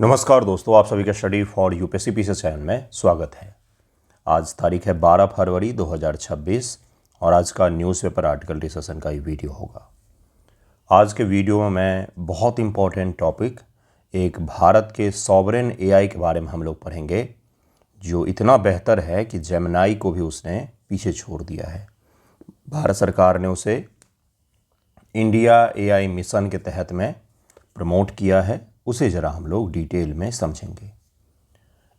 नमस्कार दोस्तों, आप सभी का study for UPSC PC channel में स्वागत है। आज तारीख है 12 फरवरी 2026 और आज का न्यूज़पेपर आर्टिकल डिस्कशन का ये वीडियो होगा। आज के वीडियो में मैं बहुत इंपॉर्टेंट टॉपिक एक भारत के सॉवरेन एआई के बारे में हम लोग पढ़ेंगे, जो इतना बेहतर है कि जेमिनाई को भी उसने पीछे छोड़ दिया है। भारत सरकार ने उसे इंडिया एआई मिशन के तहत में प्रमोट किया है। उसे ज़रा हम लोग डिटेल में समझेंगे।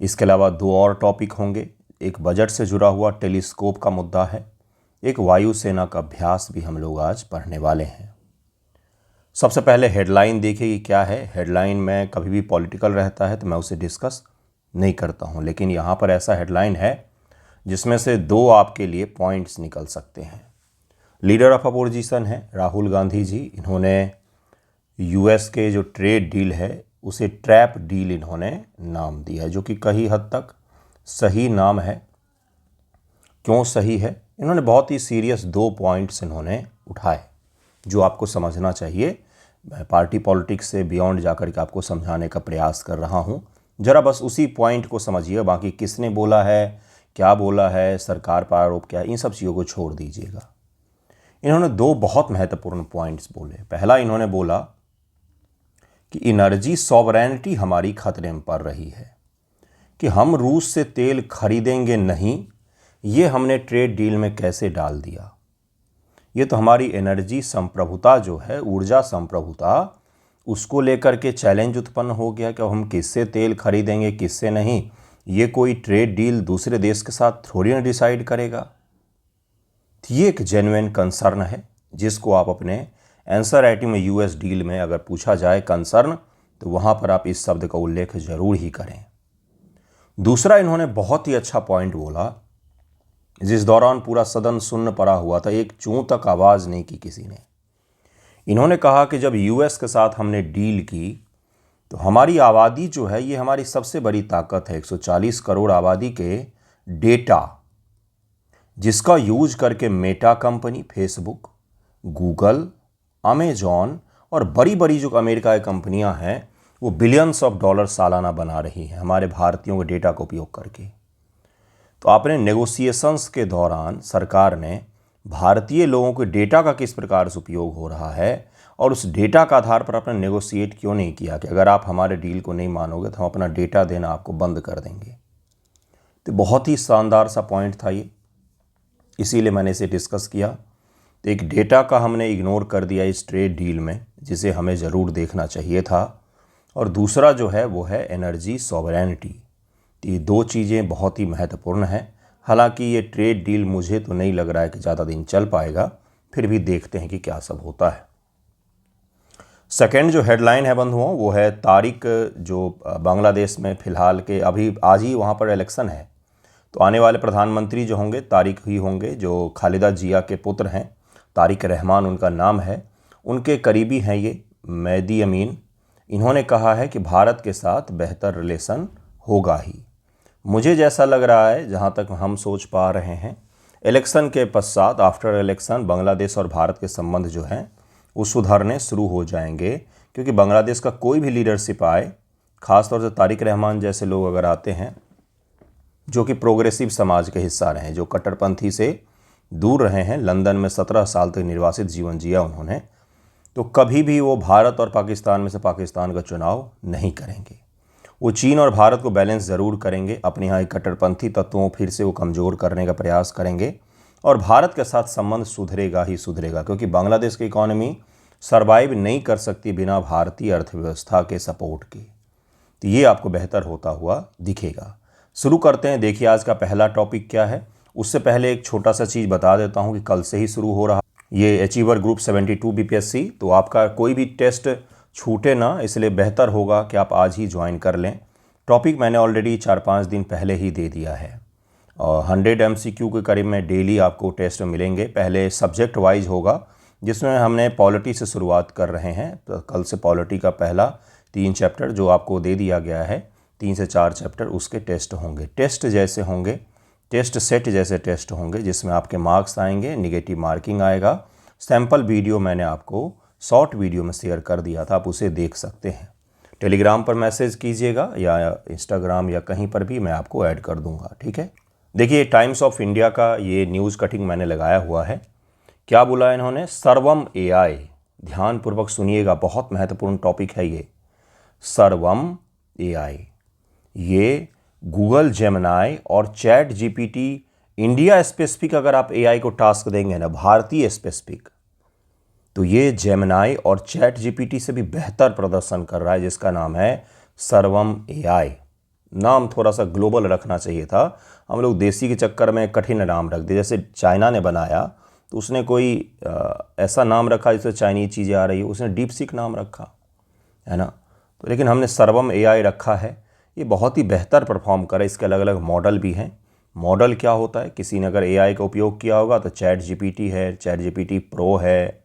इसके अलावा दो और टॉपिक होंगे। एक बजट से जुड़ा हुआ टेलीस्कोप का मुद्दा है, एक वायुसेना का अभ्यास भी हम लोग आज पढ़ने वाले हैं। सबसे पहले हेडलाइन देखिए कि क्या है। हेडलाइन में कभी भी पॉलिटिकल रहता है तो मैं उसे डिस्कस नहीं करता हूं, लेकिन यहाँ पर ऐसा हेडलाइन है जिसमें से दो आपके लिए पॉइंट्स निकल सकते हैं। लीडर ऑफ अपोजिशन है राहुल गांधी जी। इन्होंने यूएस के जो ट्रेड डील है उसे ट्रैप डील इन्होंने नाम दिया है, जो कि कई हद तक सही नाम है। क्यों सही है? इन्होंने बहुत ही सीरियस दो पॉइंट्स इन्होंने उठाए जो आपको समझना चाहिए। मैं पार्टी पॉलिटिक्स से बियॉन्ड जाकर के आपको समझाने का प्रयास कर रहा हूँ। ज़रा बस उसी पॉइंट को समझिए, बाकी किसने बोला है, क्या बोला है, सरकार पर आरोप क्या है, इन सब चीज़ों को छोड़ दीजिएगा। इन्होंने दो बहुत महत्वपूर्ण पॉइंट्स बोले। पहला, इन्होंने बोला कि एनर्जी सॉवरेनिटी हमारी खतरे में पड़ रही है, कि हम रूस से तेल खरीदेंगे नहीं, ये हमने ट्रेड डील में कैसे डाल दिया। ये तो हमारी एनर्जी संप्रभुता जो है, ऊर्जा संप्रभुता, उसको लेकर के चैलेंज उत्पन्न हो गया कि हम किससे तेल खरीदेंगे किससे नहीं। ये कोई ट्रेड डील दूसरे देश के साथ थोड़ी ना डिसाइड करेगा। ये एक जेन्युइन कंसर्न है जिसको आप अपने आंसर राइटिंग में यूएस डील में अगर पूछा जाए कंसर्न, तो वहाँ पर आप इस शब्द का उल्लेख जरूर ही करें। दूसरा, इन्होंने बहुत ही अच्छा पॉइंट बोला, जिस दौरान पूरा सदन सुन्न पड़ा हुआ था, एक चूं तक आवाज़ नहीं की किसी ने। इन्होंने कहा कि जब यूएस के साथ हमने डील की तो हमारी आबादी जो है, ये हमारी सबसे बड़ी ताकत है। 140 करोड़ आबादी के डेटा जिसका यूज करके Meta company, Facebook, Google, Amazon और बड़ी बड़ी जो अमेरिका की कंपनियां हैं वो बिलियंस ऑफ डॉलर सालाना बना रही हैं हमारे भारतीयों के डेटा का उपयोग करके। तो आपने नेगोशिएशंस के दौरान सरकार ने भारतीय लोगों के डेटा का किस प्रकार से उपयोग हो रहा है और उस डेटा का आधार पर आपने नेगोशिएट क्यों नहीं किया कि अगर आप हमारे डील को नहीं मानोगे तो हम अपना डेटा देना आपको बंद कर देंगे। तो बहुत ही शानदार सा पॉइंट था ये, इसीलिए मैंने इसे डिस्कस किया। तो एक डेटा का हमने इग्नोर कर दिया इस ट्रेड डील में, जिसे हमें ज़रूर देखना चाहिए था। और दूसरा जो है वो है एनर्जी सॉवरेनिटी। ये दो चीज़ें बहुत ही महत्वपूर्ण हैं। हालांकि ये ट्रेड डील मुझे तो नहीं लग रहा है कि ज़्यादा दिन चल पाएगा, फिर भी देखते हैं कि क्या सब होता है। सेकेंड जो हेडलाइन है बंधुओं, वो है तारिक, जो बांग्लादेश में फ़िलहाल के अभी आज ही वहाँ पर इलेक्शन है, तो आने वाले प्रधानमंत्री जो होंगे तारिक ही होंगे, जो खालिदा जिया के पुत्र हैं। तारिक रहमान उनका नाम है। उनके करीबी हैं ये मेहदी अमीन। इन्होंने कहा है कि भारत के साथ बेहतर रिलेशन होगा ही। मुझे जैसा लग रहा है, जहाँ तक हम सोच पा रहे हैं, इलेक्शन के पश्चात, आफ्टर इलेक्शन, बांग्लादेश और भारत के संबंध जो हैं वो सुधरने शुरू हो जाएंगे। क्योंकि बांग्लादेश का कोई भी लीडरशिप आए, ख़ासतौर से तारिक रहमान जैसे लोग अगर आते हैं जो कि प्रोग्रेसिव समाज के हिस्सा रहे हैं, जो कट्टरपंथी से दूर रहे हैं, लंदन में 17 साल तक निर्वासित जीवन जिया उन्होंने, तो कभी भी वो भारत और पाकिस्तान में से पाकिस्तान का चुनाव नहीं करेंगे। वो चीन और भारत को बैलेंस ज़रूर करेंगे, अपने यहाँ कट्टरपंथी तत्वों फिर से वो कमज़ोर करने का प्रयास करेंगे और भारत के साथ संबंध सुधरेगा ही सुधरेगा। क्योंकि बांग्लादेश की इकॉनमी सर्वाइव नहीं कर सकती बिना भारतीय अर्थव्यवस्था के सपोर्ट के। तो ये आपको बेहतर होता हुआ दिखेगा। शुरू करते हैं। देखिए आज का पहला टॉपिक क्या है। उससे पहले एक छोटा सा चीज़ बता देता हूँ कि कल से ही शुरू हो रहा ये अचीवर ग्रुप 72 बीपीएससी। तो आपका कोई भी टेस्ट छूटे ना, इसलिए बेहतर होगा कि आप आज ही ज्वाइन कर लें। टॉपिक मैंने ऑलरेडी 4-5 दिन पहले ही दे दिया है और 100 एमसीक्यू के करीब में डेली आपको टेस्ट मिलेंगे। पहले सब्जेक्ट वाइज होगा, जिसमें हमने पॉलिटी से शुरुआत कर रहे हैं। तो कल से पॉलिटी का पहला 3 चैप्टर जो आपको दे दिया गया है, 3 से 4 चैप्टर, उसके टेस्ट होंगे। टेस्ट जैसे होंगे, टेस्ट सेट जैसे टेस्ट होंगे, जिसमें आपके मार्क्स आएंगे, निगेटिव मार्किंग आएगा। सैम्पल वीडियो मैंने आपको शॉर्ट वीडियो में शेयर कर दिया था, आप उसे देख सकते हैं। टेलीग्राम पर मैसेज कीजिएगा या इंस्टाग्राम या कहीं पर भी मैं आपको ऐड कर दूंगा, ठीक है। देखिए, टाइम्स ऑफ इंडिया का ये न्यूज़ कटिंग मैंने लगाया हुआ है। क्या बोला इन्होंने? सर्वम एआई, ध्यानपूर्वक सुनिएगा, बहुत महत्वपूर्ण टॉपिक है ये। सर्वम एआई, ये गूगल जेमिनाई और चैट जीपीटी इंडिया स्पेसिफिक अगर आप एआई को टास्क देंगे ना, भारतीय स्पेसिफिक, तो ये जेमिनाई और चैट जीपीटी से भी बेहतर प्रदर्शन कर रहा है, जिसका नाम है सर्वम एआई। नाम थोड़ा सा ग्लोबल रखना चाहिए था, हम लोग देसी के चक्कर में कठिन नाम रख दिए। जैसे चाइना ने बनाया तो उसने कोई ऐसा नाम रखा जिससे चाइनीज चीज़ें आ रही है, उसने डीप सीक नाम रखा है ना। तो लेकिन हमने सर्वम एआई रखा है, ये बहुत ही बेहतर परफॉर्म करे। इसके अलग अलग मॉडल भी हैं। मॉडल क्या होता है? किसी ने अगर एआई का उपयोग किया होगा तो चैट जीपीटी है, चैट जीपीटी प्रो है,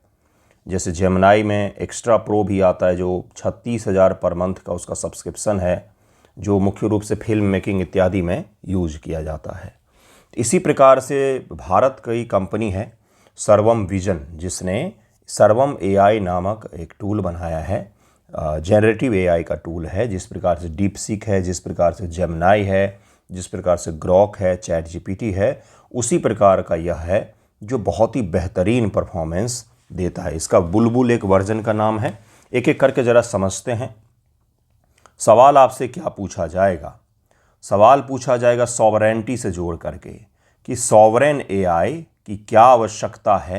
जैसे जेमिनाई में एक्स्ट्रा प्रो भी आता है जो 36,000 पर मंथ का उसका सब्सक्रिप्शन है, जो मुख्य रूप से फिल्म मेकिंग इत्यादि में यूज किया जाता है। इसी प्रकार से भारत की कंपनी है सर्वम विजन, जिसने सर्वम एआई नामक एक टूल बनाया है, जनरेटिव एआई का टूल है। जिस प्रकार से डीप सीक है, जिस प्रकार से जेमिनाई है, जिस प्रकार से ग्रॉक है, चैट जीपीटी है, उसी प्रकार का यह है जो बहुत ही बेहतरीन परफॉर्मेंस देता है। इसका बुलबुल एक वर्जन का नाम है। एक एक करके ज़रा समझते हैं। सवाल आपसे क्या पूछा जाएगा? सवाल पूछा जाएगा सॉवरेनिटी से जोड़ करके कि सॉवरेन एआई की क्या आवश्यकता है,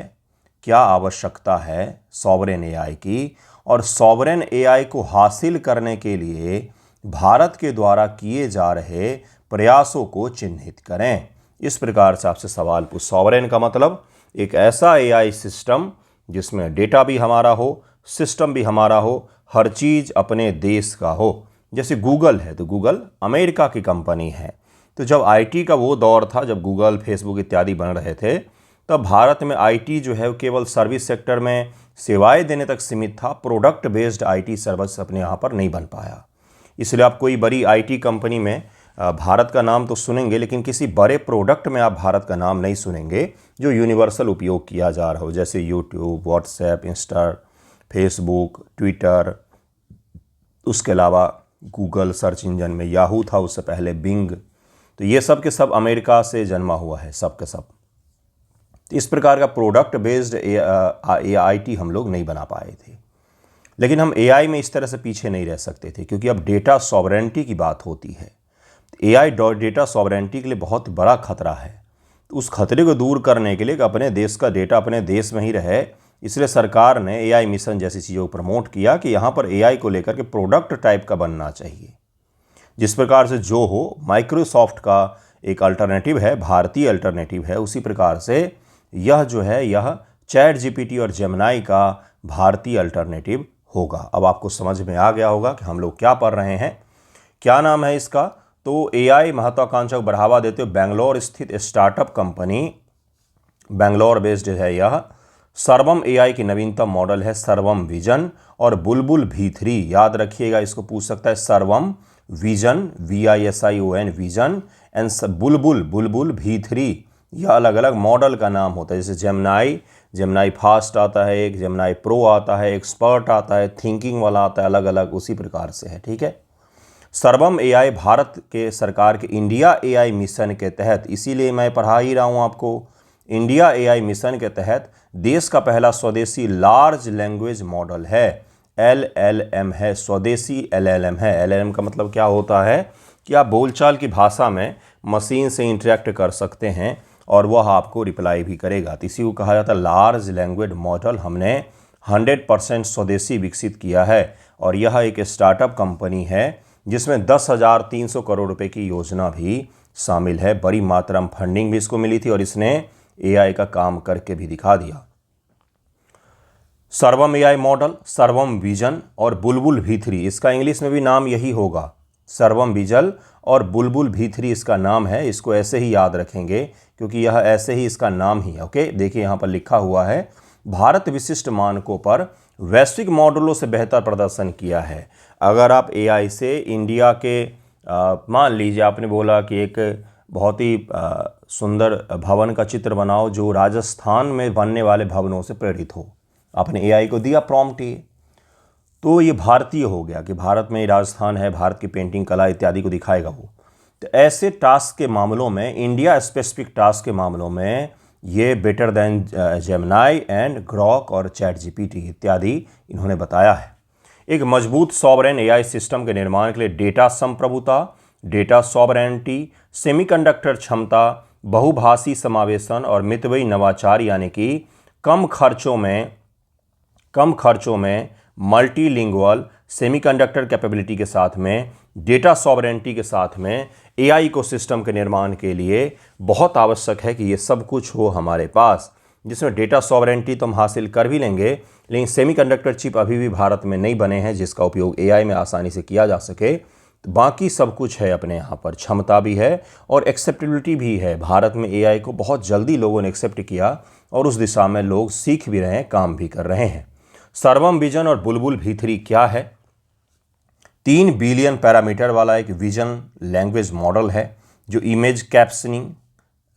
क्या आवश्यकता है सॉवरेन एआई की, और सॉवरेन एआई को हासिल करने के लिए भारत के द्वारा किए जा रहे प्रयासों को चिन्हित करें। इस प्रकार से आपसे सवाल पूछ। सॉवरेन का मतलब एक ऐसा एआई सिस्टम जिसमें डेटा भी हमारा हो, सिस्टम भी हमारा हो, हर चीज़ अपने देश का हो। जैसे गूगल है तो गूगल अमेरिका की कंपनी है, तो जब आईटी का वो दौर था, जब गूगल फेसबुक इत्यादि बन रहे थे, तब भारत में आईटी जो है वो केवल सर्विस सेक्टर में सेवाएं देने तक सीमित था। प्रोडक्ट बेस्ड आईटी सर्विस अपने यहाँ पर नहीं बन पाया। इसलिए आप कोई बड़ी आईटी कंपनी में भारत का नाम तो सुनेंगे, लेकिन किसी बड़े प्रोडक्ट में आप भारत का नाम नहीं सुनेंगे जो यूनिवर्सल उपयोग किया जा रहा हो, जैसे YouTube, WhatsApp, Insta, Facebook, Twitter, उसके अलावा गूगल सर्च इंजन में याहू था, उससे पहले बिंग। तो ये सब के सब अमेरिका से जन्मा हुआ है, सब के सब। तो इस प्रकार का प्रोडक्ट बेस्ड आईटी हम लोग नहीं बना पाए थे। लेकिन हम एआई में इस तरह से पीछे नहीं रह सकते थे, क्योंकि अब डेटा सॉवरेनिटी की बात होती है। एआई डेटा सॉवरेनिटी के लिए बहुत बड़ा खतरा है। तो उस खतरे को दूर करने के लिए कि अपने देश का डेटा अपने देश में ही रहे, इसलिए सरकार ने एआई मिशन जैसी चीज़ों को प्रमोट किया कि यहाँ पर एआई को लेकर के प्रोडक्ट टाइप का बनना चाहिए। जिस प्रकार से जो हो, माइक्रोसॉफ्ट का एक अल्टरनेटिव है, भारतीय अल्टरनेटिव है, उसी प्रकार से यह जो है यह चैट जीपीटी और जेमिनाई का भारतीय अल्टरनेटिव होगा। अब आपको समझ में आ गया होगा कि हम लोग क्या पढ़ रहे हैं। क्या नाम है इसका? तो एआई महत्वाकांक्षा को बढ़ावा देते हुए बेंगलोर स्थित स्टार्टअप कंपनी, बेंगलोर बेस्ड है यह, सर्वम एआई की नवीनतम मॉडल है सर्वम विजन और बुलबुल V3। याद रखिएगा, इसको पूछ सकता है। सर्वम vision, VISION vision, and Bulbul V3। यह अलग अलग मॉडल का नाम होता है। जैसे जेमिनाई फास्ट आता है, एक जेमिनाई प्रो आता है, एक्सपर्ट आता है, थिंकिंग वाला आता है, अलग अलग उसी प्रकार से है, ठीक है। सर्वम एआई भारत के सरकार के इंडिया एआई मिशन के तहत, इसीलिए मैं पढ़ा ही रहा हूँ आपको, इंडिया एआई मिशन के तहत देश का पहला स्वदेशी लार्ज लैंग्वेज मॉडल है। LLM है, स्वदेशी LLM है। LLM का मतलब क्या होता है कि आप बोलचाल की भाषा में मशीन से इंटरेक्ट कर सकते हैं और वह आपको रिप्लाई भी करेगा। तो इसी को कहा जाता है लार्ज लैंग्वेज मॉडल। हमने 100% स्वदेशी विकसित किया है और यह एक स्टार्टअप कंपनी है जिसमें 10,300 करोड़ रुपए की योजना भी शामिल है। बड़ी मात्रा में फंडिंग भी इसको मिली थी और इसने एआई का काम करके भी दिखा दिया। सर्वम एआई मॉडल, सर्वम विजन और बुलबुल V3, इसका इंग्लिश में भी नाम यही होगा, सर्वम विजन और बुलबुल V3 इसका नाम है। इसको ऐसे ही याद रखेंगे क्योंकि यह ऐसे ही इसका नाम ही है। ओके, देखिए यहाँ पर लिखा हुआ है, भारत विशिष्ट मानकों पर वैश्विक मॉडलों से बेहतर प्रदर्शन किया है। अगर आप एआई से इंडिया के मान लीजिए आपने बोला कि एक बहुत ही सुंदर भवन का चित्र बनाओ जो राजस्थान में बनने वाले भवनों से प्रेरित हो, आपने एआई को दिया प्रॉम्प्ट ये, तो ये भारतीय हो गया कि भारत में राजस्थान है, भारत की पेंटिंग कला इत्यादि को दिखाएगा वो। तो ऐसे टास्क के मामलों में, इंडिया स्पेसिफिक टास्क के मामलों में ये better than Gemini and Grok और चैट जीपीटी इत्यादि इन्होंने बताया है। एक मजबूत सॉवरेन एआई सिस्टम के निर्माण के लिए डेटा संप्रभुता, डेटा सॉवरेनिटी, सेमीकंडक्टर क्षमता, बहुभाषी समावेशन और मितव्ययी नवाचार यानी कि कम खर्चों में मल्टीलिंगुअल सेमीकंडक्टर कैपेबिलिटी के साथ में, डेटा सॉवरेनिटी के साथ में एआई इकोसिस्टम के निर्माण के लिए बहुत आवश्यक है कि ये सब कुछ हो हमारे पास, जिसमें डेटा सॉवरेनिटी तो हम हासिल कर भी लेंगे, लेकिन सेमीकंडक्टर चिप अभी भी भारत में नहीं बने हैं जिसका उपयोग एआई में आसानी से किया जा सके। तो बाकी सब कुछ है अपने यहाँ पर, क्षमता भी है और एक्सेप्टेबिलिटी भी है। भारत में एआई को बहुत जल्दी लोगों ने एक्सेप्ट किया और उस दिशा में लोग सीख भी रहे हैं, काम भी कर रहे हैं। सर्वम विजन और बुलबुल V3 क्या है? 3 बिलियन पैरामीटर वाला एक विजन लैंग्वेज मॉडल है जो image captioning,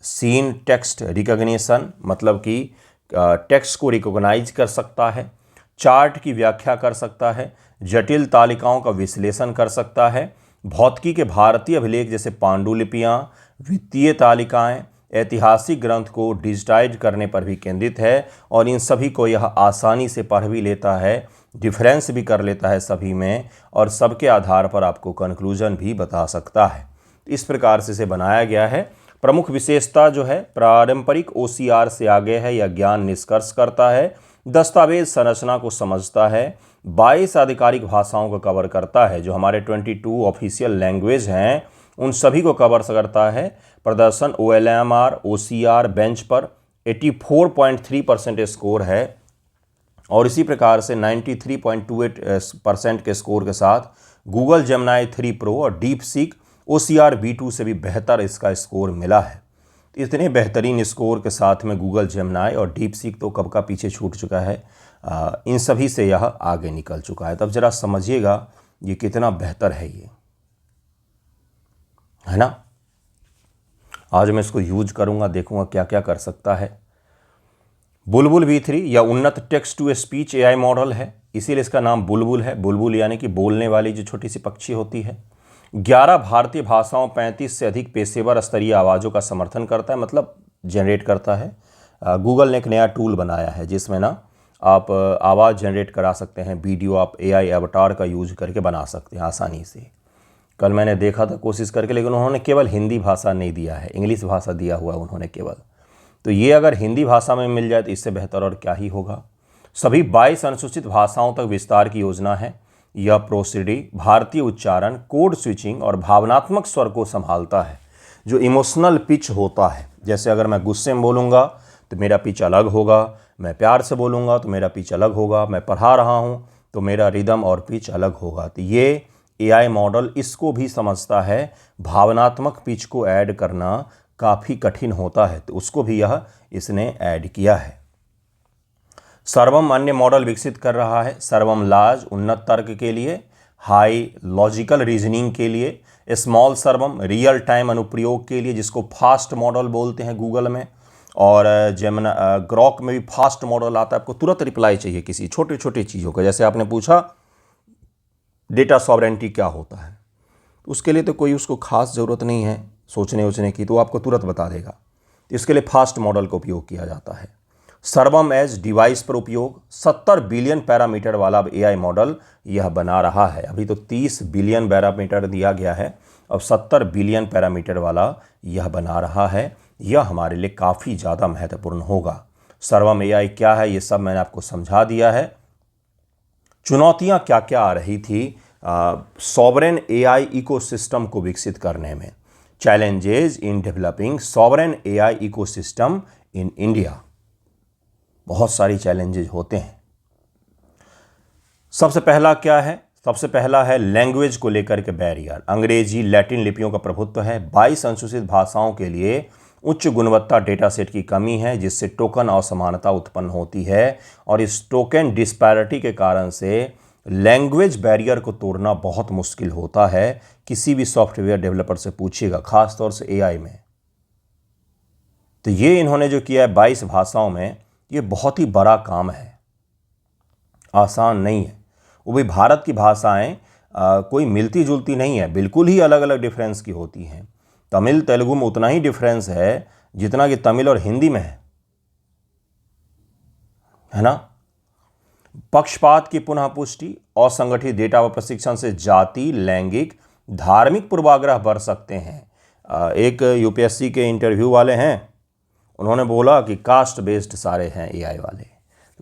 scene text recognition, मतलब कि टेक्स्ट को रिकॉग्नाइज कर सकता है, चार्ट की व्याख्या कर सकता है, जटिल तालिकाओं का विश्लेषण कर सकता है, भौतिकी के भारतीय अभिलेख जैसे पांडुलिपियाँ, वित्तीय तालिकाएं, ऐतिहासिक ग्रंथ को डिजिटाइज करने पर भी केंद्रित है और इन सभी को यह आसानी से पढ़ भी लेता है, डिफरेंस भी कर लेता है सभी में और सबके आधार पर आपको कंक्लूजन भी बता सकता है। इस प्रकार से इसे बनाया गया है। प्रमुख विशेषता जो है, पारंपरिक OCR से आगे है, यह ज्ञान निष्कर्ष करता है, दस्तावेज संरचना को समझता है, 22 आधिकारिक भाषाओं को कवर करता है, जो हमारे 22 ऑफिशियल लैंग्वेज हैं उन सभी को कवर करता है। प्रदर्शन OLMR OCR बेंच पर 84.3% स्कोर है और इसी प्रकार से 93.28% के स्कोर के साथ गूगल जेमिनाई 3 प्रो और डीप सीक OCR V2 से भी बेहतर इसका स्कोर मिला है। इतने बेहतरीन स्कोर के साथ में गूगल जेमिनाई और डीप सीक तो कब का पीछे छूट चुका है, इन सभी से यह आगे निकल चुका है। तब जरा समझिएगा ये कितना बेहतर है, ये है ना। आज मैं इसको यूज करूंगा, देखूंगा क्या क्या कर सकता है। बुलबुल V3 या उन्नत text to speech AI model है, इसीलिए इसका नाम बुलबुल है। बुलबुल यानी कि बोलने वाली जो छोटी सी पक्षी होती है। 11 भारतीय भाषाओं, 35 से अधिक पेशेवर स्तरीय आवाज़ों का समर्थन करता है, मतलब जनरेट करता है। गूगल ने एक नया टूल बनाया है जिसमें ना आप आवाज़ जनरेट करा सकते हैं, वीडियो आप एआई अवतार का यूज करके बना सकते हैं आसानी से। कल मैंने देखा था कोशिश करके, लेकिन उन्होंने केवल हिंदी भाषा नहीं दिया है, इंग्लिश भाषा दिया हुआ है उन्होंने केवल। तो ये अगर हिंदी भाषा में मिल जाए तो इससे बेहतर और क्या ही होगा। सभी 22 अनुसूचित भाषाओं तक विस्तार की योजना है। यह प्रोसीडी भारतीय उच्चारण, कोड स्विचिंग और भावनात्मक स्वर को संभालता है। जो इमोशनल पिच होता है, जैसे अगर मैं गुस्से में बोलूँगा तो मेरा पिच अलग होगा, मैं प्यार से बोलूँगा तो मेरा पिच अलग होगा, मैं पढ़ा रहा हूँ तो मेरा रिदम और पिच अलग होगा। तो ये एआई मॉडल इसको भी समझता है। भावनात्मक पिच को ऐड करना काफ़ी कठिन होता है, तो उसको भी यह इसने ऐड किया है। सर्वम अन्य मॉडल विकसित कर रहा है। सर्वम लार्ज उन्नत तर्क के लिए, हाई लॉजिकल रीजनिंग के लिए, स्मॉल सर्वम रियल टाइम अनुप्रयोग के लिए जिसको फास्ट मॉडल बोलते हैं गूगल में, और जेमिनी ग्रॉक में भी फास्ट मॉडल आता है। आपको तुरंत रिप्लाई चाहिए किसी छोटे छोटे चीज़ों का, जैसे आपने पूछा डेटा सॉवरेनिटी क्या होता है, उसके लिए तो कोई उसको खास ज़रूरत नहीं है सोचने की, तो आपको तुरंत बता देगा। इसके लिए फास्ट मॉडल का उपयोग किया जाता है। सर्वम एज डिवाइस पर उपयोग, 70 बिलियन पैरामीटर वाला एआई मॉडल यह बना रहा है। अभी तो 30 बिलियन पैरामीटर दिया गया है, अब 70 बिलियन पैरामीटर वाला यह बना रहा है। यह हमारे लिए काफ़ी ज़्यादा महत्वपूर्ण होगा। सर्वम एआई क्या है ये सब मैंने आपको समझा दिया है। चुनौतियां क्या क्या आ रही थी सॉवरेन एआई इकोसिस्टम को विकसित करने में। Challenges in developing sovereign AI ecosystem in India. बहुत सारी चैलेंजेस होते हैं। सबसे पहला क्या है? सबसे पहला है लैंग्वेज को लेकर के बैरियर। अंग्रेजी लैटिन लिपियों का प्रभुत्व है। 22 अनुसूचित भाषाओं के लिए उच्च गुणवत्ता डेटा सेट की कमी है, जिससे टोकन असमानता उत्पन्न होती है और इस टोकन डिस्पैरिटी के कारण से लैंग्वेज बैरियर को तोड़ना बहुत मुश्किल होता है। किसी भी सॉफ्टवेयर डेवलपर से पूछिएगा, खासतौर से एआई में। तो ये इन्होंने जो किया है 22 भाषाओं में, ये बहुत ही बड़ा काम है, आसान नहीं है। वो भी भारत की भाषाएं कोई मिलती जुलती नहीं है, बिल्कुल ही अलग अलग डिफरेंस की होती हैं। तमिल तेलुगु में उतना ही डिफरेंस है जितना कि तमिल और हिंदी में है ना। पक्षपात की पुनः पुष्टि, असंगठित डेटा व प्रशिक्षण से जाति, लैंगिक, धार्मिक पूर्वाग्रह बढ़ सकते हैं। एक यूपीएससी के इंटरव्यू वाले हैं, उन्होंने बोला कि कास्ट बेस्ड सारे हैं एआई वाले,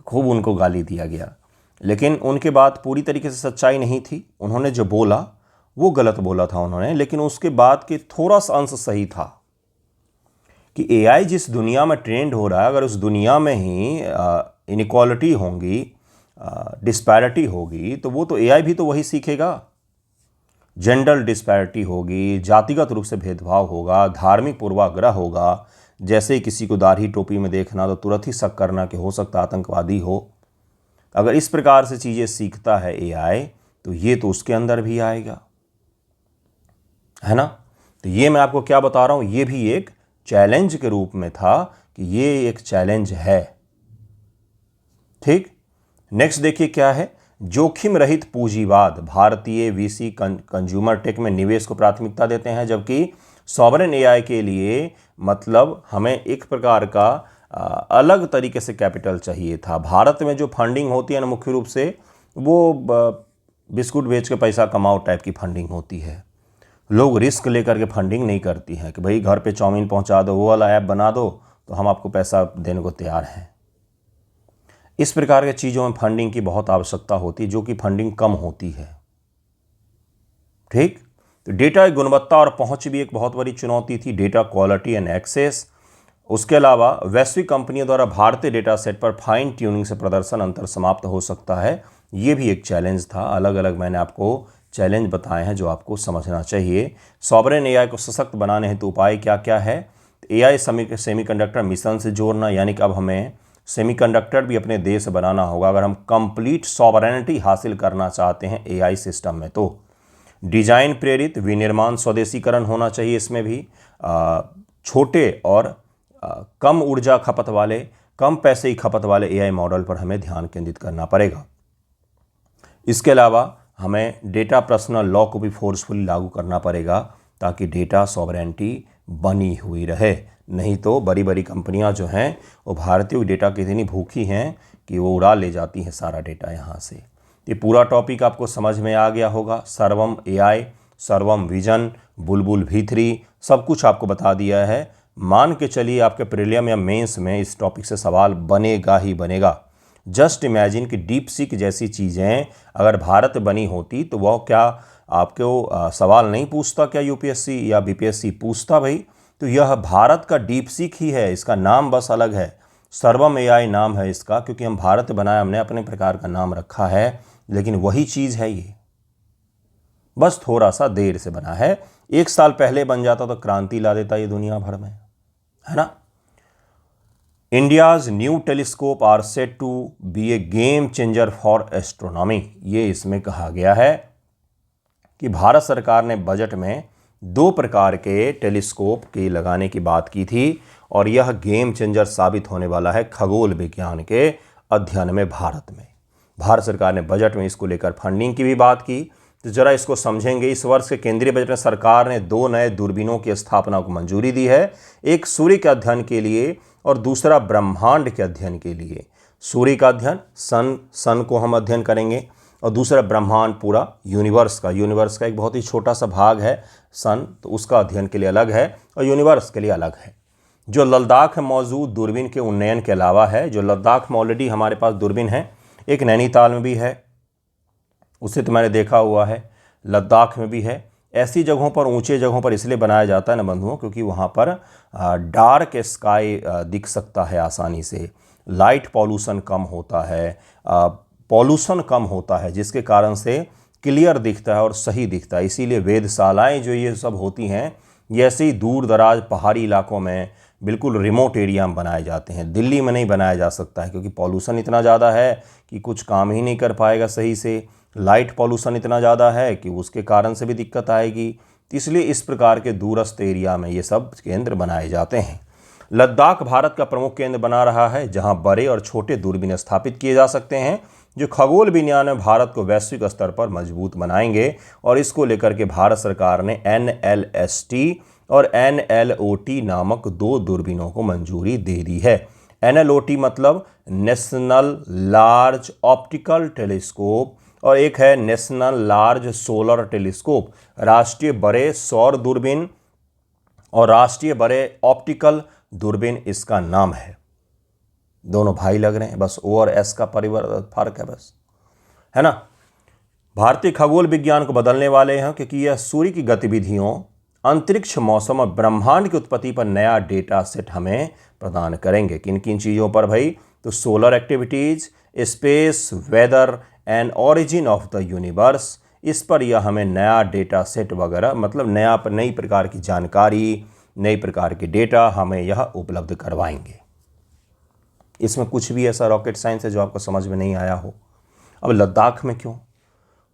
खूब उनको गाली दिया गया, लेकिन उनके बात पूरी तरीके से सच्चाई नहीं थी। उन्होंने जो बोला वो गलत बोला था उन्होंने, लेकिन उसके बाद के थोड़ा सा अंश सही था कि एआई जिस दुनिया में ट्रेंड हो रहा है, अगर उस दुनिया में ही इनइक्वालिटी होंगी, डिस्पैरिटी होगी, तो वो तो एआई भी तो वही सीखेगा। जेंडर डिस्पैरिटी होगी, जातिगत रूप से भेदभाव होगा, धार्मिक पूर्वाग्रह होगा, जैसे ही किसी को दाढ़ी टोपी में देखना तो तुरंत ही शक करना कि हो सकता आतंकवादी हो। अगर इस प्रकार से चीज़ें सीखता है एआई, तो ये तो उसके अंदर भी आएगा, है ना। तो ये मैं आपको क्या बता रहा हूँ, ये भी एक चैलेंज के रूप में था कि ये एक चैलेंज है। ठीक, नेक्स्ट देखिए क्या है, जोखिम रहित पूंजीवाद। भारतीय वीसी कंज्यूमर टेक में निवेश को प्राथमिकता देते हैं, जबकि सॉवरेन एआई के लिए मतलब हमें एक प्रकार का अलग तरीके से कैपिटल चाहिए था। भारत में जो फंडिंग होती है ना, मुख्य रूप से वो बिस्कुट बेच के पैसा कमाओ टाइप की फंडिंग होती है। लोग रिस्क लेकर के फंडिंग नहीं करती हैं कि भाई घर पे चाउमीन पहुंचा दो, वो वाला ऐप बना दो तो हम आपको पैसा देने को तैयार हैं। इस प्रकार के चीज़ों में फंडिंग की बहुत आवश्यकता होती है, जो कि फंडिंग कम होती है। ठीक, तो डेटा की गुणवत्ता और पहुंच भी एक बहुत बड़ी चुनौती थी, डेटा क्वालिटी एंड एक्सेस। उसके अलावा वैश्विक कंपनियों द्वारा भारतीय डेटा सेट पर फाइन ट्यूनिंग से प्रदर्शन अंतर समाप्त हो सकता है, ये भी एक चैलेंज था। अलग अलग मैंने आपको चैलेंज बताए हैं जो आपको समझना चाहिए। सॉवरेन एआई को सशक्त बनाने हेतु उपाय क्या क्या है, एआई सेमीकंडक्टर मिशन से जोड़ना, यानी कि अब हमें सेमीकंडक्टर भी अपने देश बनाना होगा अगर हम कंप्लीट सॉवरेनिटी हासिल करना चाहते हैं एआई सिस्टम में। तो डिजाइन प्रेरित विनिर्माण स्वदेशीकरण होना चाहिए, इसमें भी छोटे और कम ऊर्जा खपत वाले, कम पैसे की खपत वाले एआई मॉडल पर हमें ध्यान केंद्रित करना पड़ेगा। इसके अलावा हमें डेटा पर्सनल लॉ को भी फोर्सफुली लागू करना पड़ेगा ताकि डेटा सॉवरेनिटी बनी हुई रहे। नहीं तो बड़ी बड़ी कंपनियां जो हैं वो भारतीय डेटा की इतनी भूखी हैं कि वो उड़ा ले जाती हैं सारा डेटा यहाँ से। ये पूरा टॉपिक आपको समझ में आ गया होगा। सर्वम एआई, सर्वम विजन, बुलबुल V3 सब कुछ आपको बता दिया है। मान के चलिए आपके प्रीलियम या मेंस में इस टॉपिक से सवाल बनेगा ही बनेगा। जस्ट इमेजिन कि डीप सीक जैसी चीज़ें अगर भारत बनी होती तो वह क्या आपको सवाल नहीं पूछता, क्या यूपीएससी या बीपीएससी पूछता भाई। तो यह भारत का डीप सीक ही है, इसका नाम बस अलग है, सर्वम एआई नाम है इसका, क्योंकि हम भारत बनाया, हमने अपने प्रकार का नाम रखा है, लेकिन वही चीज़ है ये, बस थोड़ा सा देर से बना है। 1 साल पहले बन जाता तो क्रांति ला देता ये दुनिया भर में, है ना। India's new telescope are set to be a game changer for astronomy. ये इसमें कहा गया है कि भारत सरकार ने बजट में 2 प्रकार के टेलीस्कोप के लगाने की बात की थी और यह गेम चेंजर साबित होने वाला है खगोल विज्ञान के अध्ययन में भारत में। भारत सरकार ने बजट में इसको लेकर फंडिंग की भी बात की, तो जरा इसको समझेंगे। इस वर्ष के केंद्रीय बजट में सरकार ने 2 नए दूरबीनों की स्थापना को मंजूरी दी है, एक सूर्य के अध्ययन के लिए और दूसरा ब्रह्मांड के अध्ययन के लिए। सूर्य का अध्ययन सन को हम अध्ययन करेंगे और दूसरा ब्रह्मांड पूरा यूनिवर्स का एक बहुत ही छोटा सा भाग है सन, तो उसका अध्ययन के लिए अलग है और यूनिवर्स के लिए अलग है। जो लद्दाख में मौजूद दूरबीन के उन्नयन के अलावा है, जो लद्दाख में ऑलरेडी हमारे पास दूरबीन है, एक नैनीताल में भी है, उसे तो मैंने देखा हुआ है, लद्दाख में भी है। ऐसी जगहों पर, ऊंचे जगहों पर इसलिए बनाया जाता है ना बंधुओं, क्योंकि वहाँ पर डार्क स्काई दिख सकता है आसानी से, लाइट पॉल्यूशन कम होता है, पॉल्यूशन कम होता है, जिसके कारण से क्लियर दिखता है और सही दिखता है। इसीलिए वेधशालाएँ जो ये सब होती हैं, ये ऐसे ही दूर दराज पहाड़ी इलाकों में, बिल्कुल रिमोट एरिया में बनाए जाते हैं। दिल्ली में नहीं बनाया जा सकता है क्योंकि पॉल्यूशन इतना ज़्यादा है कि कुछ काम ही नहीं कर पाएगा सही से। लाइट पॉल्यूशन इतना ज़्यादा है कि उसके कारण से भी दिक्कत आएगी। इसलिए इस प्रकार के दूरस्थ एरिया में ये सब केंद्र बनाए जाते हैं। लद्दाख भारत का प्रमुख केंद्र बना रहा है जहां बड़े और छोटे दूरबीन स्थापित किए जा सकते हैं, जो खगोल विज्ञान में भारत को वैश्विक स्तर पर मजबूत बनाएंगे। और इसको लेकर के भारत सरकार ने NLST और NLOT नामक 2 दूरबीनों को मंजूरी दे दी है। NLOT मतलब नेशनल लार्ज ऑप्टिकल टेलीस्कोप और एक है नेशनल लार्ज सोलर टेलीस्कोप, राष्ट्रीय बड़े सौर दूरबीन और राष्ट्रीय बड़े ऑप्टिकल दूरबीन इसका नाम है। दोनों भाई लग रहे हैं, बस O और S का फर्क है, बस, है ना। भारतीय खगोल विज्ञान को बदलने वाले हैं क्योंकि यह सूर्य की गतिविधियों, अंतरिक्ष, मौसम और ब्रह्मांड की उत्पत्ति पर नया डेटा सेट हमें प्रदान करेंगे। किन किन चीज़ों पर भाई? तो solar activities, space, weather and origin of the universe, इस पर यह हमें नया डेटा सेट वगैरह, मतलब नई प्रकार की जानकारी, नई प्रकार के डेटा हमें यह उपलब्ध करवाएंगे। इसमें कुछ भी ऐसा रॉकेट साइंस है जो आपको समझ में नहीं आया हो? अब लद्दाख में क्यों?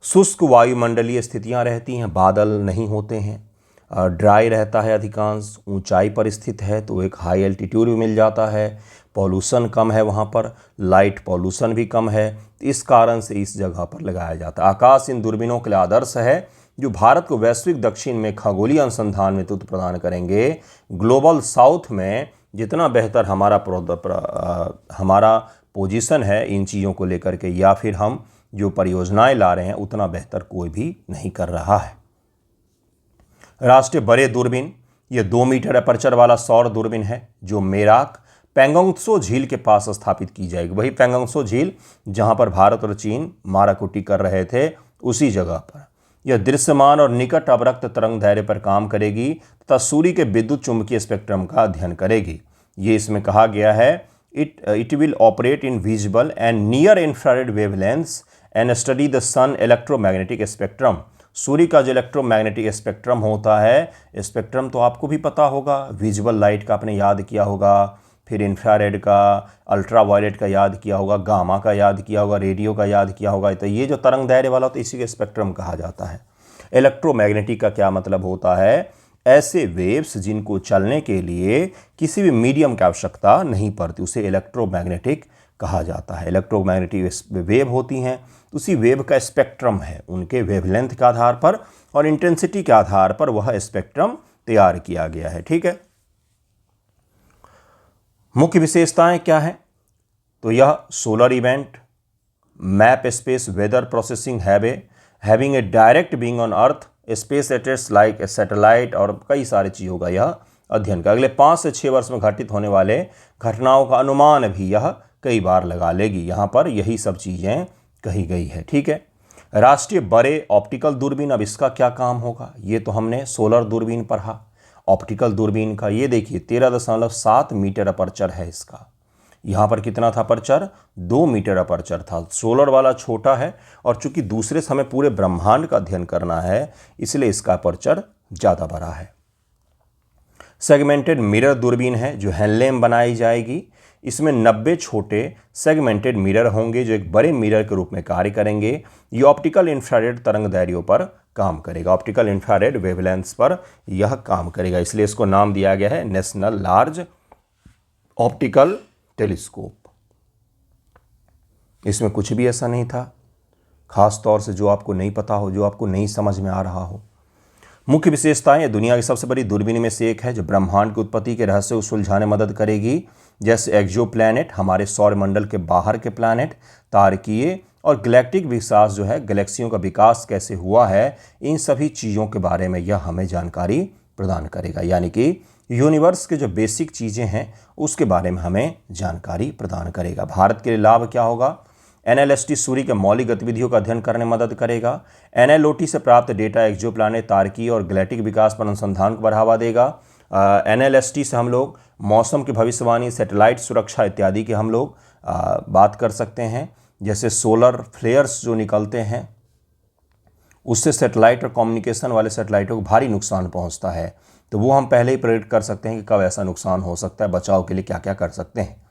शुष्क वायुमंडलीय स्थितियां रहती हैं, बादल नहीं होते हैं, ड्राई रहता है, अधिकांश ऊंचाई पर स्थित है तो एक हाई एल्टीट्यूड भी मिल जाता है, पॉल्यूशन कम है वहाँ पर, लाइट पॉल्यूशन भी कम है, इस कारण से इस जगह पर लगाया जाता है। आकाश इन दूरबीनों के लिए आदर्श है जो भारत को वैश्विक दक्षिण में खगोलीय अनुसंधान में नेतृत्व प्रदान करेंगे। ग्लोबल साउथ में जितना बेहतर हमारा पोजीशन है इन चीज़ों को लेकर के, या फिर हम जो परियोजनाएं ला रहे हैं, उतना बेहतर कोई भी नहीं कर रहा है। राष्ट्रीय बड़े दूरबीन, ये 2 मीटर अपर्चर वाला सौर दूरबीन है जो मेराक पेंगोंगत्सो झील के पास स्थापित की जाएगी। वही पेंगोंगत्सो झील जहां पर भारत और चीन माराकुटी कर रहे थे, उसी जगह पर। यह दृश्यमान और निकट अवरक्त तरंग दैर्ध्य पर काम करेगी तथा सूर्य के विद्युत चुंबकीय स्पेक्ट्रम का अध्ययन करेगी। ये इसमें कहा गया है, it will operate in visible and near infrared wavelengths and study the sun electromagnetic spectrum. सूर्य का जो इलेक्ट्रोमैग्नेटिक स्पेक्ट्रम होता है, स्पेक्ट्रम तो आपको भी पता होगा, विजुअल लाइट का आपने याद किया होगा, फिर इंफ्रारेड का, अल्ट्रावायलेट का याद किया होगा, गामा का याद किया होगा, रेडियो का याद किया होगा। तो ये जो तरंग दायरे वाला होता है इसी के स्पेक्ट्रम कहा जाता है। इलेक्ट्रोमैग्नेटिक का क्या मतलब होता है? ऐसे वेव्स जिनको चलने के लिए किसी भी मीडियम की आवश्यकता नहीं पड़ती, उसे इलेक्ट्रोमैग्नेटिक कहा जाता है। इलेक्ट्रोमैग्नेटिक वेव होती हैं, उसी वेव का स्पेक्ट्रम है, उनके वेवलेंथ के आधार पर और इंटेंसिटी के आधार पर वह स्पेक्ट्रम तैयार किया गया है। ठीक है, मुख्य विशेषताएं क्या है? तो यह solar event, map space weather processing, having a direct being on earth, space assets like a satellite, और कई सारी चीज़ों का यह अध्ययन का अगले 5 से 6 वर्ष में घटित होने वाले घटनाओं का अनुमान भी यह कई बार लगा लेगी। यहाँ पर यही सब चीज़ें कही गई है। ठीक है, राष्ट्रीय बड़े ऑप्टिकल दूरबीन, अब इसका क्या काम होगा? ये तो हमने सोलर दूरबीन पढ़ा। ऑप्टिकल दूरबीन का ये देखिए 13.7 मीटर अपर्चर है इसका। यहाँ पर कितना था अपर्चर? 2 मीटर अपर्चर था। सोलर वाला छोटा है और चूंकि दूसरे से हमें पूरे ब्रह्मांड का अध्ययन करना है, इसलिए इसका अपर्चर ज़्यादा बड़ा है। सेगमेंटेड मिरर दूरबीन है जो हेनले में बनाई जाएगी। इसमें 90 छोटे सेगमेंटेड मिरर होंगे जो एक बड़े मिरर के रूप में कार्य करेंगे। ये ऑप्टिकल इंफ्रारेड तरंग दैर्ध्यों पर काम करेगा, ऑप्टिकल इंफ्रारेड वेवलेंथ्स पर यह काम करेगा, इसलिए इसको नाम दिया गया है नेशनल लार्ज ऑप्टिकल टेलीस्कोप। इसमें कुछ भी ऐसा नहीं था खास तौर से जो आपको नहीं पता हो, जो आपको नहीं समझ में आ रहा हो। मुख्य विशेषताएं, ये दुनिया की सबसे बड़ी दूरबीन में से एक है जो ब्रह्मांड की उत्पत्ति के रहस्य को सुलझाने में मदद करेगी, जैसे एक्सो प्लैनेट, हमारे सौरमंडल के बाहर के प्लैनेट, तारकीय और गैलेक्टिक विकास जो है, गैलेक्सियों का विकास कैसे हुआ है, इन सभी चीज़ों के बारे में यह हमें जानकारी प्रदान करेगा। यानी कि यूनिवर्स के जो बेसिक चीज़ें हैं उसके बारे में हमें जानकारी प्रदान करेगा। भारत के लिए लाभ क्या होगा? NLST सूर्य के मौलिक गतिविधियों का अध्ययन करने में मदद करेगा। NLOT से प्राप्त डेटा एक्सो प्लैनेट, तारकीय और गैलेक्टिक विकास पर अनुसंधान को बढ़ावा देगा। NLST से हम लोग मौसम की भविष्यवाणी, सैटेलाइट सुरक्षा इत्यादि के हम लोग बात कर सकते हैं। जैसे सोलर फ्लेयर्स जो निकलते हैं उससे सैटेलाइट और कम्युनिकेशन वाले सैटेलाइटों को भारी नुकसान पहुंचता है, तो वो हम पहले ही प्रेडिक्ट कर सकते हैं कि कब ऐसा नुकसान हो सकता है, बचाव के लिए क्या क्या कर सकते हैं।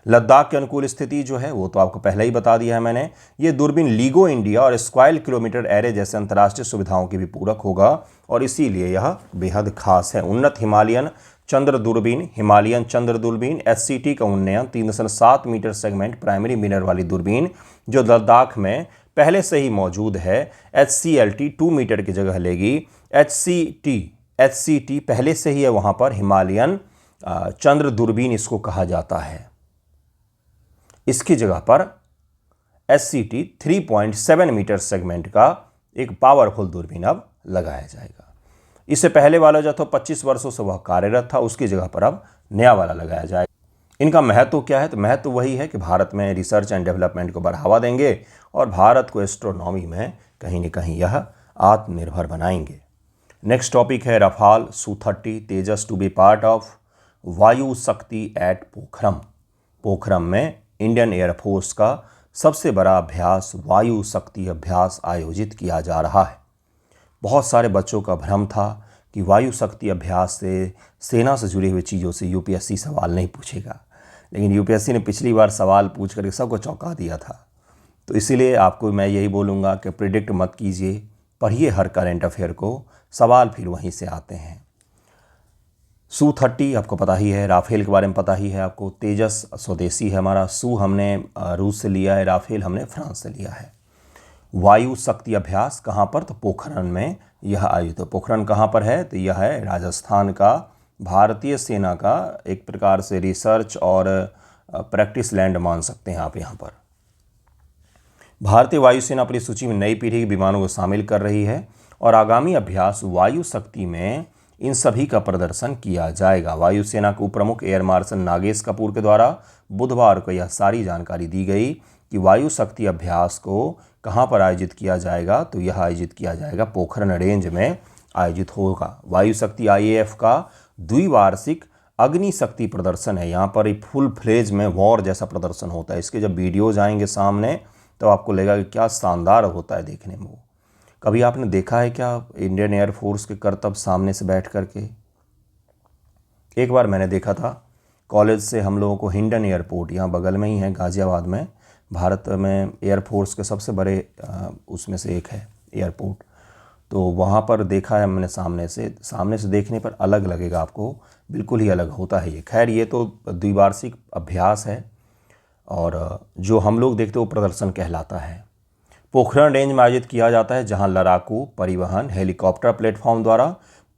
लद्दाख के अनुकूल स्थिति जो है वो तो आपको पहले ही बता दिया है मैंने। ये दूरबीन लीगो इंडिया और स्क्वायर किलोमीटर एरे जैसे अंतर्राष्ट्रीय सुविधाओं की भी पूरक होगा और इसीलिए यह बेहद खास है। उन्नत हिमालयन चंद्र दूरबीन, हिमालयन चंद्र दूरबीन, HCT का उन्नयन, 3.7 मीटर सेगमेंट प्राइमरी मिरर वाली दूरबीन जो लद्दाख में पहले से ही मौजूद है, HCLT 2 मीटर की जगह लेगी। HCT पहले से ही है वहाँ पर, हिमालयन चंद्र दूरबीन इसको कहा जाता है। इसकी जगह पर HCT 3.7 मीटर सेगमेंट का एक पावरफुल दूरबीन अब लगाया जाएगा। इससे पहले वाला जो था 25 वर्षों से वह कार्यरत था, उसकी जगह पर अब नया वाला लगाया जाएगा। इनका महत्व क्या है? तो महत्व वही है कि भारत में रिसर्च एंड डेवलपमेंट को बढ़ावा देंगे और भारत को एस्ट्रोनॉमी में कहीं न कहीं यह आत्मनिर्भर बनाएंगे। नेक्स्ट टॉपिक है Rafale Su-30 Tejas to be part of Vayu Shakti eight पोखरम। पोखरम में इंडियन एयरफोर्स का सबसे बड़ा अभ्यास, वायु शक्ति अभ्यास आयोजित किया जा रहा है। बहुत सारे बच्चों का भ्रम था कि वायु शक्ति अभ्यास से, सेना से जुड़ी हुई चीज़ों से यूपीएससी सवाल नहीं पूछेगा, लेकिन यूपीएससी ने पिछली बार सवाल पूछ करके सबको चौंका दिया था। तो इसीलिए आपको मैं यही बोलूँगा कि प्रिडिक्ट मत कीजिए, पढ़िए हर करंट अफेयर को, सवाल फिर वहीं से आते हैं। Su-30 आपको पता ही है, राफेल के बारे में पता ही है आपको। तेजस स्वदेशी है हमारा, सू हमने रूस से लिया है, राफेल हमने फ्रांस से लिया है। वायु शक्ति अभ्यास कहाँ पर? तो पोखरण में यह आयोजित है। पोखरण कहाँ पर है? तो यह है राजस्थान का, भारतीय सेना का एक प्रकार से रिसर्च और प्रैक्टिस लैंड मान सकते हैं आप यहाँ पर। भारतीय वायुसेना अपनी सूची में नई पीढ़ी के विमानों को शामिल कर रही है और आगामी अभ्यास वायु शक्ति में इन सभी का प्रदर्शन किया जाएगा। वायुसेना के उप प्रमुख एयर मार्शल नागेश कपूर के द्वारा बुधवार को यह सारी जानकारी दी गई कि वायु शक्ति अभ्यास को कहाँ पर आयोजित किया जाएगा। तो यह आयोजित किया जाएगा पोखरण रेंज में आयोजित होगा। वायु शक्ति IAF का द्विवार्षिक अग्नि शक्ति प्रदर्शन है। यहाँ पर एक फुल फ्लेज में वॉर जैसा प्रदर्शन होता है। इसके जब वीडियोज आएंगे सामने तो आपको लगेगा कि क्या शानदार होता है देखने में। वो कभी आपने देखा है क्या इंडियन एयरफोर्स के करतब सामने से बैठ करके? एक बार मैंने देखा था, कॉलेज से हम लोगों को हिंडन एयरपोर्ट, यहाँ बगल में ही है गाज़ियाबाद में, भारत में एयरफोर्स के सबसे बड़े उसमें से एक है एयरपोर्ट। तो वहाँ पर देखा है मैंने सामने से देखने पर अलग लगेगा आपको, बिल्कुल ही अलग होता है ये। खैर ये तो द्विवार्षिक अभ्यास है और जो हम लोग देखते हैं वो प्रदर्शन कहलाता है। पोखरण रेंज में आयोजित किया जाता है जहां लड़ाकू परिवहन हेलीकॉप्टर प्लेटफॉर्म द्वारा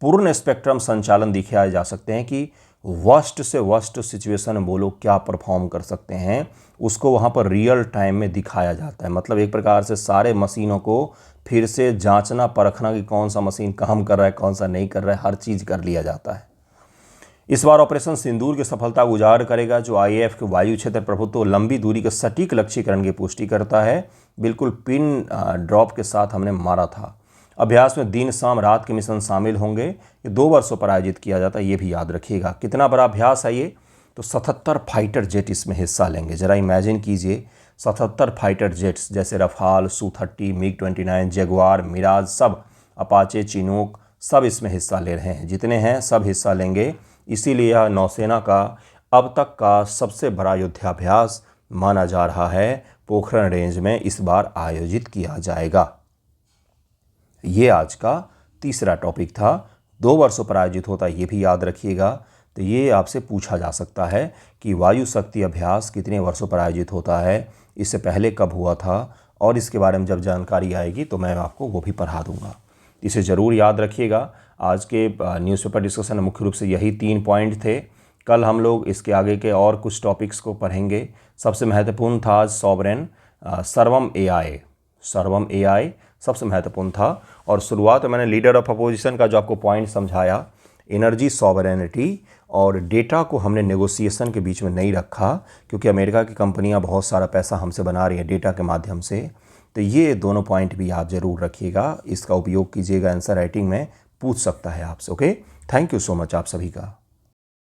पूर्ण स्पेक्ट्रम संचालन दिखाए जा सकते हैं कि वर्स्ट से वर्स्ट सिचुएशन में वो लोग क्या परफॉर्म कर सकते हैं, उसको वहां पर रियल टाइम में दिखाया जाता है। मतलब एक प्रकार से सारे मशीनों को फिर से जांचना परखना कि कौन सा मशीन काम कर रहा है, कौन सा नहीं कर रहा है, हर चीज़ कर लिया जाता है। इस बार ऑपरेशन सिंदूर की सफलता को उजागर करेगा जो IAF के वायु क्षेत्र प्रभुत्व लंबी दूरी के सटीक लक्ष्यीकरण की पुष्टि करता है। बिल्कुल पिन ड्रॉप के साथ हमने मारा था। अभ्यास में दिन शाम रात के मिशन शामिल होंगे। ये 2 वर्षों पर आयोजित किया जाता है, ये भी याद रखिएगा। कितना बड़ा अभ्यास है ये? तो 77 फाइटर जेट इसमें हिस्सा लेंगे। ज़रा इमेजिन कीजिए 77 फाइटर जेट्स जैसे Rafale, Su-30, MiG-29, Jaguar, Mirage, सब अपाचे, चिनूक सब इसमें हिस्सा ले रहे हैं। जितने हैं सब हिस्सा लेंगे। इसीलिए यह नौसेना का अब तक का सबसे बड़ा युद्धाभ्यास माना जा रहा है। पोखरण रेंज में इस बार आयोजित किया जाएगा। ये आज का तीसरा टॉपिक था। 2 वर्षों पर आयोजित होता है, ये भी याद रखिएगा। तो ये आपसे पूछा जा सकता है कि वायु शक्ति अभ्यास कितने वर्षों पर आयोजित होता है, इससे पहले कब हुआ था, और इसके बारे में जब जानकारी आएगी तो मैं आपको वो भी पढ़ा दूंगा। इसे ज़रूर याद रखिएगा। आज के न्यूज़पेपर डिस्कशन में मुख्य रूप से यही 3 पॉइंट थे। कल हम लोग इसके आगे के और कुछ टॉपिक्स को पढ़ेंगे। सबसे महत्वपूर्ण था आज सॉवरेन सर्वम AI सबसे महत्वपूर्ण था। और शुरुआत में मैंने लीडर ऑफ अपोजिशन का जो आपको पॉइंट समझाया, एनर्जी सॉवरेनिटी और डेटा को हमने नेगोशिएशन के बीच में नहीं रखा, क्योंकि अमेरिका की कंपनियां बहुत सारा पैसा हमसे बना रही हैं डेटा के माध्यम से। तो ये दोनों पॉइंट भी आप ज़रूर रखिएगा, इसका उपयोग कीजिएगा, आंसर राइटिंग में पूछ सकता है आपसे। Okay, thank you so much आप सभी का।